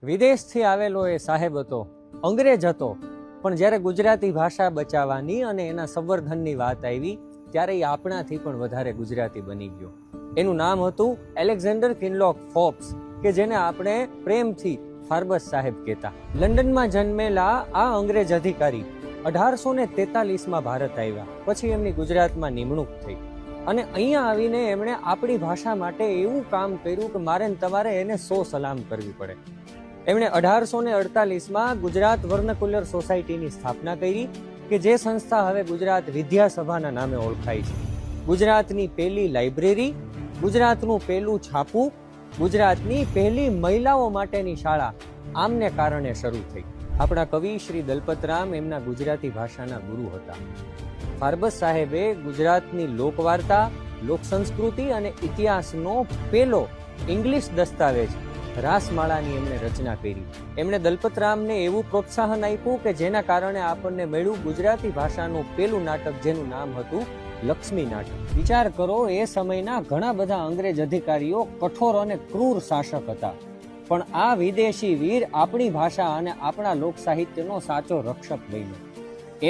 વિદેશથી આવેલો એ સાહેબ હતો, અંગ્રેજ હતો, પણ જ્યારે ગુજરાતી ભાષા બચાવવાની અને એના સંવર્ધનની વાત આવી ત્યારે એ આપણાથી પણ વધારે ગુજરાતી બની ગયો. એનું નામ હતું એલેક્ઝાન્ડર કિનલોક ફોર્બ્સ, કે જેને આપણે પ્રેમથી ફાર્બસ સાહેબ કહેતા. લંડનમાં જન્મેલા આ અંગ્રેજ અધિકારી 1843માં ભારત આવ્યા. પછી એમની ગુજરાતમાં નિમણૂક થઈ અને અહીંયા આવીને એમણે આપણી ભાષા માટે એવું કામ કર્યું કે મારે ને તમારે એને 100 સલામ કરવી પડે. એમણે 1848માં ગુજરાત વર્નક્યુલર સોસાયટીની સ્થાપના કરી, કે જે સંસ્થા હવે ગુજરાત વિદ્યાસભાના નામે ઓળખાય છે. ગુજરાતની પહેલી લાઇબ્રેરી, ગુજરાતનું પહેલું છાપું, ગુજરાતની પહેલી મહિલાઓ માટેની શાળા આમને કારણે શરૂ થઈ. આપણા કવિ શ્રી દલપતરામ એમના ગુજરાતી ભાષાના ગુરુ હતા. ફાર્બસ સાહેબે ગુજરાતની લોકવાર્તા, લોકસંસ્કૃતિ અને ઇતિહાસનો પહેલો ઇંગ્લિશ દસ્તાવેજ રાસમાળાની એમણે રચના કરી. એમણે દલપતરામને એવું પ્રોત્સાહન આપ્યું કે જેના કારણે આપણને મળ્યું ગુજરાતી ભાષાનું પહેલું નાટક, જેનું નામ હતું લક્ષ્મી નાટક. વિચાર કરો, એ સમયના ઘણા બધા અંગ્રેજ અધિકારીઓ કઠોર અને ક્રૂર શાસક હતા, પણ આ વિદેશી વીર આપણી ભાષા અને આપણા લોક સાહિત્યનો સાચો રક્ષક બન્યો.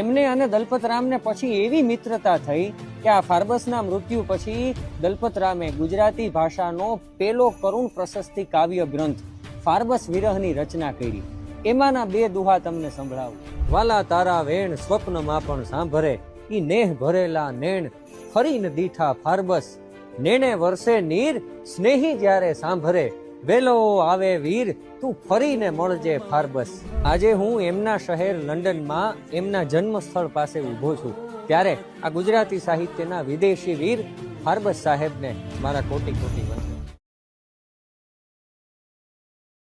એમને અને દલપતરામને પછી એવી મિત્રતા થઈ કે આ ફાર્બસના મૃત્યુ પછી દલપતરામે ગુજરાતી ભાષાનો પહેલો કરુણ પ્રશસ્તિ કાવ્ય ગ્રંથ ફાર્બસ વિરહની રચના કરી. એમાંના 2 દુહા તમને સંભળાવું. વાલા તારા વેણ સ્વપ્નમાં પણ સાંભરે, ઈ નેહ ભરેલા નેણ ફરીને દીઠા ફાર્બસ, નેણે વર્ષે નીર સ્નેહી જ્યારે સાંભરે, વેલો આવે વીર તું ફરીને મળજે ફાર્બસ. આજે હું એમના શહેર લંડનમાં એમના જન્મ સ્થળ પાસે ઊભો છું, ત્યારે આ ગુજરાતી સાહિત્યના વિદેશી વીર ફાર્બસ સાહેબને મારા કોટી કોટી